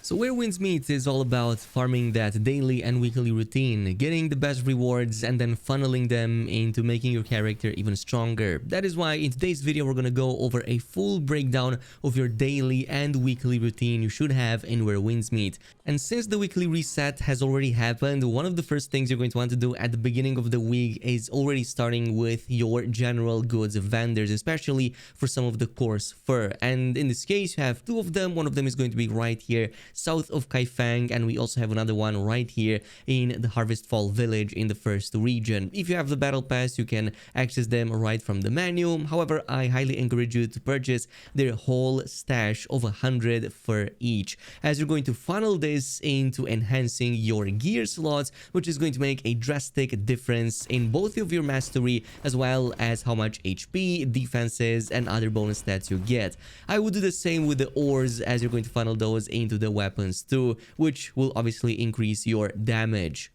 So where wins meet is all about farming that daily and weekly routine, getting the best rewards and then funneling them into making your character even stronger. That is why in today's video we're gonna go over a full breakdown of your daily and weekly routine you should have in where wins meet. And since the weekly reset has already happened, one of the first things you're going to want to do at the beginning of the week is already starting with your general goods vendors, especially for some of the coarse fur. And in this case you have two of them. One of them is going to be right here south of Kaifeng, and we also have another one right here in the Harvest Fall village in the first region. If you have the battle pass, you can access them right from the menu. However, I highly encourage you to purchase their whole stash of 100 for each, as you're going to funnel this into enhancing your gear slots, which is going to make a drastic difference in both of your mastery as well as how much HP, defenses and other bonus stats you get. I would do the same with the ores, as you're going to funnel those into the weapons too, which will obviously increase your damage.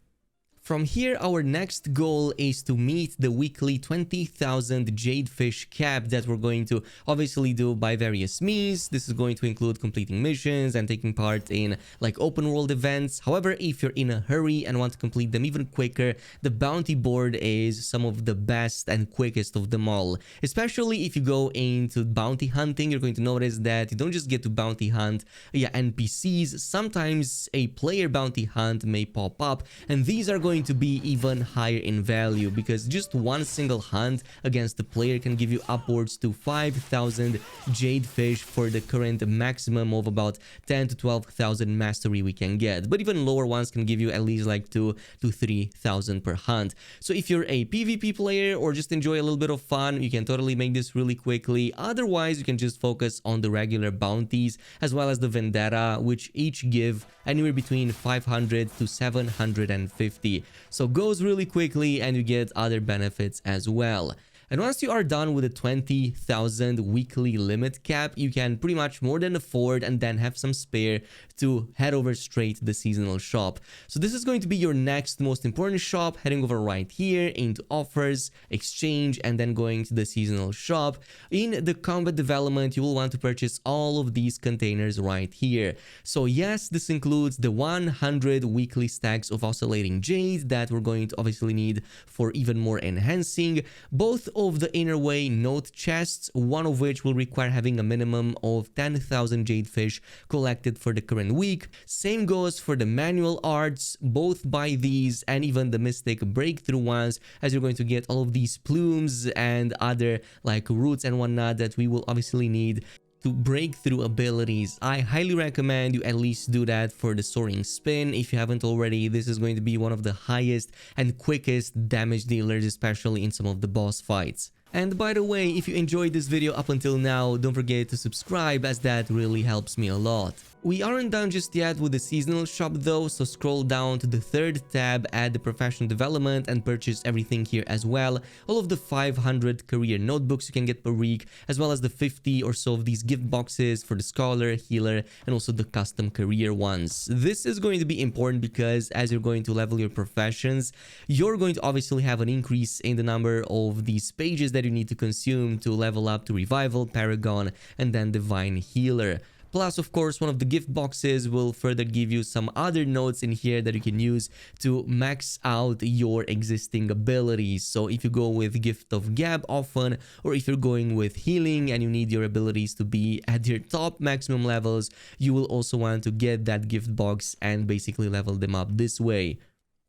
From here, our next goal is to meet the weekly 20,000 Jade fish cap that we're going to obviously do by various means. This is going to include completing missions and taking part in like open world events. However, if you're in a hurry and want to complete them even quicker, the bounty board is some of the best and quickest of them all. Especially if you go into bounty hunting, you're going to notice that you don't just get to bounty hunt NPCs. Sometimes a player bounty hunt may pop up, and these are going to be even higher in value, because just one single hunt against the player can give you upwards to 5,000 jade fish for the current maximum of about 10 to 12,000 mastery we can get, but even lower ones can give you at least like 2 to 3,000 per hunt. So if you're a PvP player or just enjoy a little bit of fun, you can totally make this really quickly. Otherwise, you can just focus on the regular bounties as well as the vendetta, which each give anywhere between 500 to 750. So goes really quickly and you get other benefits as well. And once you are done with the 20,000 weekly limit cap, you can pretty much more than afford and then have some spare to head over straight to the seasonal shop. So this is going to be your next most important shop, heading over right here into offers, exchange, and then going to the seasonal shop. In the combat development, you will want to purchase all of these containers right here. So yes, this includes the 100 weekly stacks of oscillating jade that we're going to obviously need for even more enhancing. Both of the inner way note chests, one of which will require having a minimum of 10,000 jade fish collected for the current week. Same goes for the manual arts. Both buy these and even the mystic breakthrough ones, as you're going to get all of these plumes and other like roots and whatnot that we will obviously need to break through abilities. I highly recommend you at least do that for the soaring spin if you haven't already. This is going to be one of the highest and quickest damage dealers, especially in some of the boss fights. And by the way, if you enjoyed this video up until now, don't forget to subscribe, as that really helps me a lot. We aren't done just yet with the seasonal shop though, so scroll down to the third tab at the professional development and purchase everything here as well. All of the 500 career notebooks you can get per week, as well as the 50 or so of these gift boxes for the scholar, healer, and also the custom career ones. This is going to be important because as you're going to level your professions, you're going to obviously have an increase in the number of these pages that you need to consume to level up to Revival, Paragon, and then Divine Healer. Plus, of course, one of the gift boxes will further give you some other notes in here that you can use to max out your existing abilities. So if you go with Gift of Gab often, or if you're going with healing and you need your abilities to be at your top maximum levels, you will also want to get that gift box and basically level them up this way.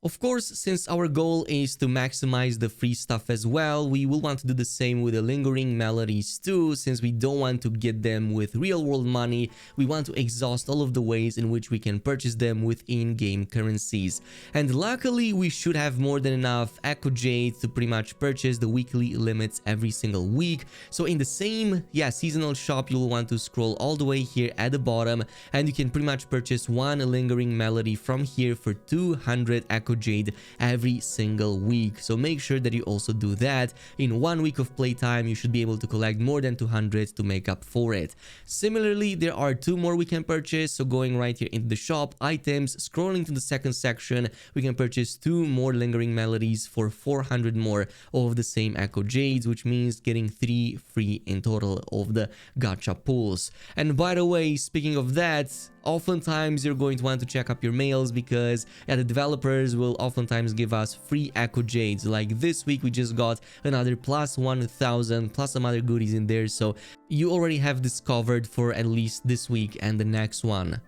Of course, since our goal is to maximize the free stuff as well, we will want to do the same with the lingering melodies too. Since we don't want to get them with real world money, we want to exhaust all of the ways in which we can purchase them with in-game currencies. And luckily, we should have more than enough Echo Jade to pretty much purchase the weekly limits every single week. So in the same, seasonal shop, you'll want to scroll all the way here at the bottom, and you can pretty much purchase one lingering melody from here for 200 Echo Jade every single week. So make sure that you also do that. In 1 week of playtime, you should be able to collect more than 200 to make up for it. Similarly, there are 2 more we can purchase. So going right here into the shop, items, scrolling to the second section, we can purchase 2 more lingering melodies for 400 more of the same Echo Jades, which means getting 3 free in total of the gacha pulls. And by the way, speaking of that, oftentimes you're going to want to check up your mails because the developers will oftentimes give us free Echo Jades. Like this week we just got another plus 1000 plus some other goodies in there, so you already have this covered for at least this week and the next one.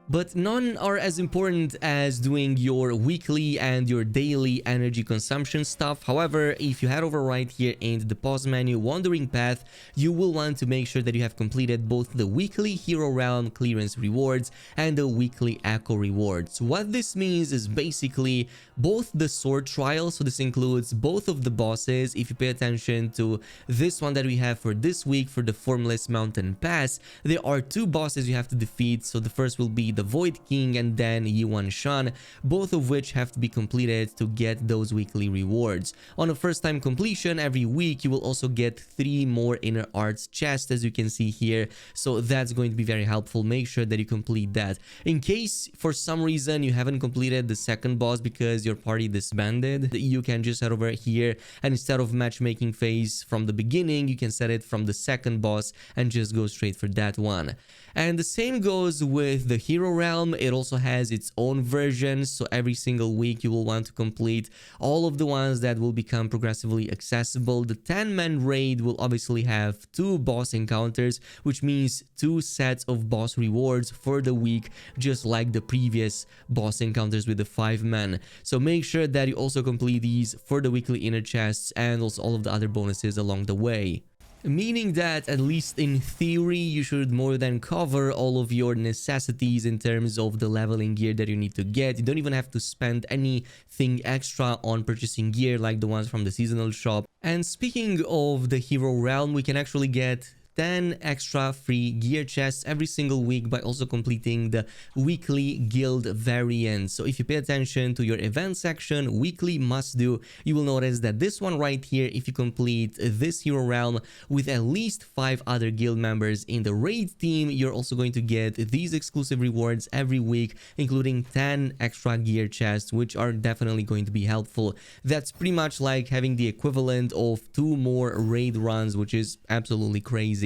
But none are as important as doing your weekly and your daily energy consumption stuff. However, if you head over right here in the pause menu, Wandering Path, you will want to make sure that you have completed both the weekly Hero Realm clearance rewards and the weekly Echo rewards. What this means is basically both the sword trial, so this includes both of the bosses. If you pay attention to this one that we have for this week for the Formless Mountain Pass, there are two bosses you have to defeat. So the first will be the Void King and then Yuan Shan, both of which have to be completed to get those weekly rewards. On a first time completion, every week you will also get 3 more Inner Arts chests, as you can see here, so that's going to be very helpful. Make sure that you complete that. In case for some reason you haven't completed the second boss because your party disbanded, you can just head over here and instead of matchmaking phase from the beginning, you can set it from the second boss and just go straight for that one. And the same goes with the Hero Realm. It also has its own version, so every single week you will want to complete all of the ones that will become progressively accessible. The 10-man raid will obviously have 2 boss encounters, which means 2 sets of boss rewards for the week, just like the previous boss encounters with the 5-man. So make sure that you also complete these for the weekly inner chests and also all of the other bonuses along the way. Meaning that, at least in theory, you should more than cover all of your necessities in terms of the leveling gear that you need to get. You don't even have to spend anything extra on purchasing gear like the ones from the seasonal shop. And speaking of the Hero Realm, we can actually get 10 extra free gear chests every single week by also completing the weekly guild variant. So if you pay attention to your event section, weekly must do, you will notice that this one right here, if you complete this Hero Realm with at least 5 other guild members in the raid team, you're also going to get these exclusive rewards every week, including 10 extra gear chests, which are definitely going to be helpful. That's pretty much like having the equivalent of 2 more raid runs, which is absolutely crazy.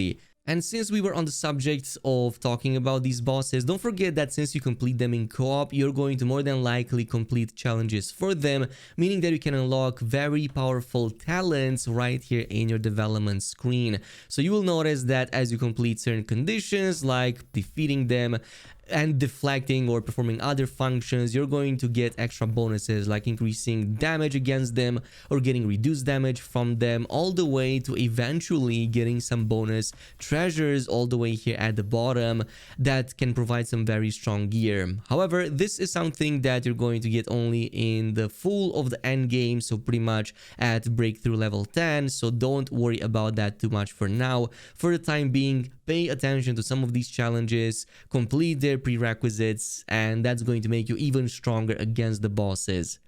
And since we were on the subject of talking about these bosses, don't forget that since you complete them in co-op, you're going to more than likely complete challenges for them, meaning that you can unlock very powerful talents right here in your development screen. So you will notice that as you complete certain conditions like defeating them and deflecting or performing other functions, you're going to get extra bonuses like increasing damage against them or getting reduced damage from them, all the way to eventually getting some bonus treasures all the way here at the bottom that can provide some very strong gear. However, this is something that you're going to get only in the full of the end game, so pretty much at breakthrough level 10, so don't worry about that too much for now. For the time being, pay attention to some of these challenges, complete their prerequisites, and that's going to make you even stronger against the bosses.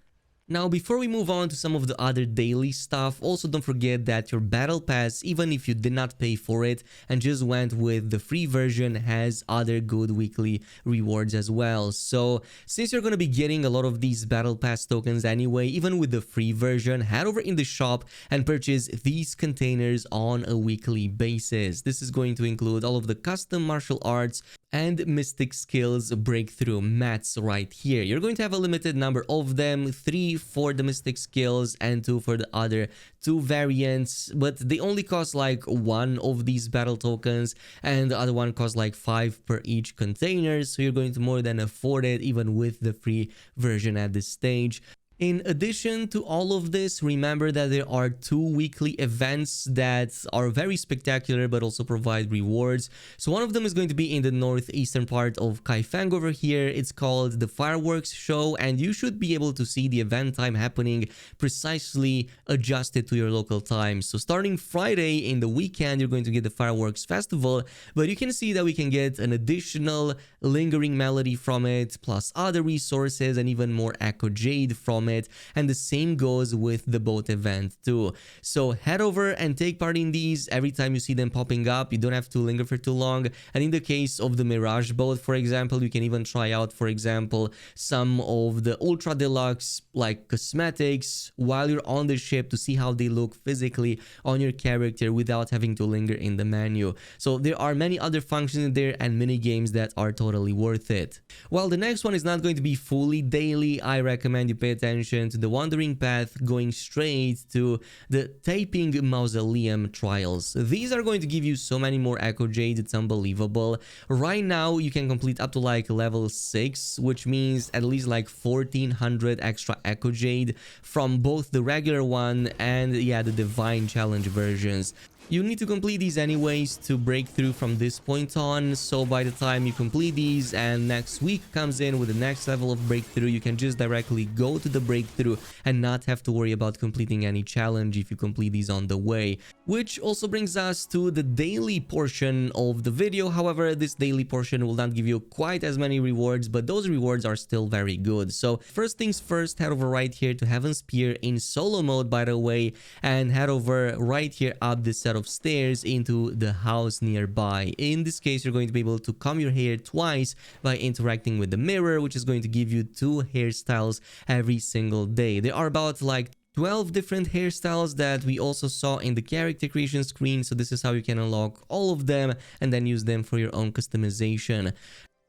Now, before we move on to some of the other daily stuff, also don't forget that your battle pass, even if you did not pay for it and just went with the free version, has other good weekly rewards as well. So since you're going to be getting a lot of these battle pass tokens anyway, even with the free version, head over in the shop and purchase these containers on a weekly basis. This is going to include all of the custom martial arts and mystic skills breakthrough mats right here. You're going to have a limited number of them, 3 for the mystic skills and 2 for the other 2 variants, but they only cost like 1 of these battle tokens and the other one costs like 5 per each container, so you're going to more than afford it even with the free version at this stage. In addition to all of this, remember that there are 2 weekly events that are very spectacular but also provide rewards. So one of them is going to be in the northeastern part of Kaifeng over here. It's called the Fireworks Show, and you should be able to see the event time happening precisely adjusted to your local time. So starting Friday in the weekend, you're going to get the Fireworks Festival, but you can see that we can get an additional lingering melody from it, plus other resources and even more Echo Jade from from it, and the same goes with the boat event too. So head over and take part in these every time you see them popping up. You don't have to linger for too long, and in the case of the Mirage boat, for example, you can even try out, for example, some of the ultra deluxe like cosmetics while you're on the ship to see how they look physically on your character without having to linger in the menu. So there are many other functions in there and mini games that are totally worth it. While the next one is not going to be fully daily, I recommend you pay attention to the Wandering Path going straight to the Taping Mausoleum trials. These are going to give you so many more Echo Jade, it's unbelievable. Right now you can complete up to like level 6, which means at least like 1400 extra Echo Jade from both the regular one and yeah, the Divine Challenge versions. You need to complete these anyways to break through from this point on, so by the time you complete these and next week comes in with the next level of breakthrough, you can just directly go to the breakthrough and not have to worry about completing any challenge if you complete these on the way. Which also brings us to the daily portion of the video. However, this daily portion will not give you quite as many rewards, but those rewards are still very good. So first things first, head over right here to Heaven's Spear in solo mode, by the way, and head over right here up this set of stairs into the house nearby. In this case, you're going to be able to comb your hair twice by interacting with the mirror, which is going to give you 2 hairstyles every single day. There are about like 12 different hairstyles that we also saw in the character creation screen, so this is how you can unlock all of them and then use them for your own customization.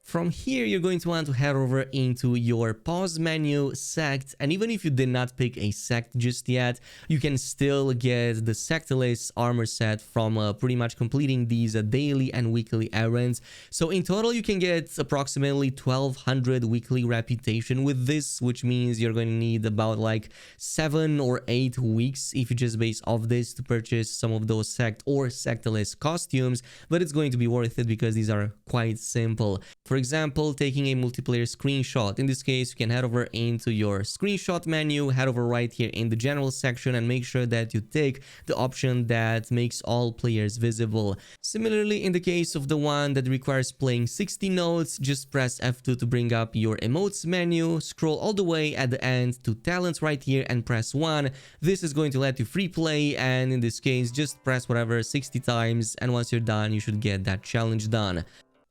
From here, you're going to want to head over into your pause menu, Sect, and even if you did not pick a Sect just yet, you can still get the Sectless armor set from pretty much completing these daily and weekly errands. So in total, you can get approximately 1200 weekly reputation with this, which means you're going to need about like 7 or 8 weeks if you just base off this to purchase some of those Sect or Sectless costumes, but it's going to be worth it because these are quite simple. For example, taking a multiplayer screenshot. In this case, you can head over into your screenshot menu, head over right here in the general section and make sure that you take the option that makes all players visible. Similarly, in the case of the one that requires playing 60 notes, just press F2 to bring up your emotes menu, scroll all the way at the end to talents right here and press 1. This is going to let you free play, and in this case, just press whatever 60 times, and once you're done, you should get that challenge done.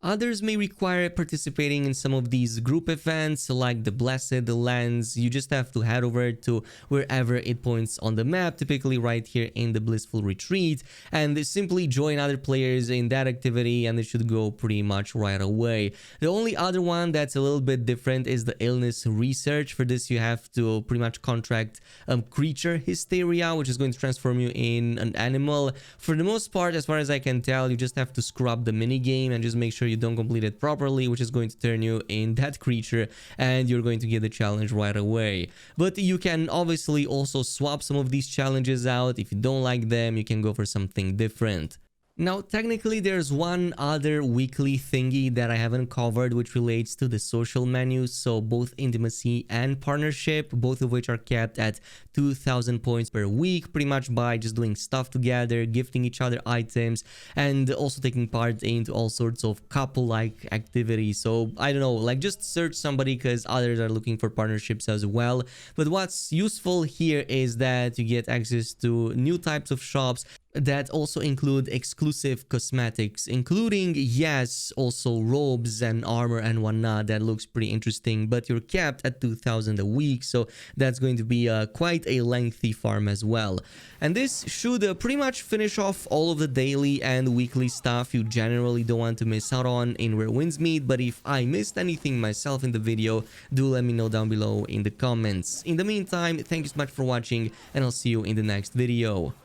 Others may require participating in some of these group events like the Blessed Lands. You just have to head over to wherever it points on the map, typically right here in the Blissful Retreat, and simply join other players in that activity and it should go pretty much right away. The only other one that's a little bit different is the Illness Research. For this, you have to pretty much contract Creature Hysteria, which is going to transform you in an animal. For the most part, as far as I can tell, you just have to scrub the minigame and just make sure you don't complete it properly, which is going to turn you in that creature and you're going to get the challenge right away. But you can obviously also swap some of these challenges out. If you don't like them, you can go for something different. Now, technically, there's one other weekly thingy that I haven't covered, which relates to the social menus. So both intimacy and partnership, both of which are kept at 2000 points per week, pretty much by just doing stuff together, gifting each other items, and also taking part into all sorts of couple-like activities. So I don't know, like just search somebody because others are looking for partnerships as well. But what's useful here is that you get access to new types of shops that also include exclusive cosmetics, including, yes, also robes and armor and whatnot. That looks pretty interesting, but you're capped at 2000 a week, so that's going to be quite a lengthy farm as well. And this should pretty much finish off all of the daily and weekly stuff you generally don't want to miss out on in Where Winds Meet. But if I missed anything myself in the video, do let me know down below in the comments. In the meantime, thank you so much for watching, and I'll see you in the next video.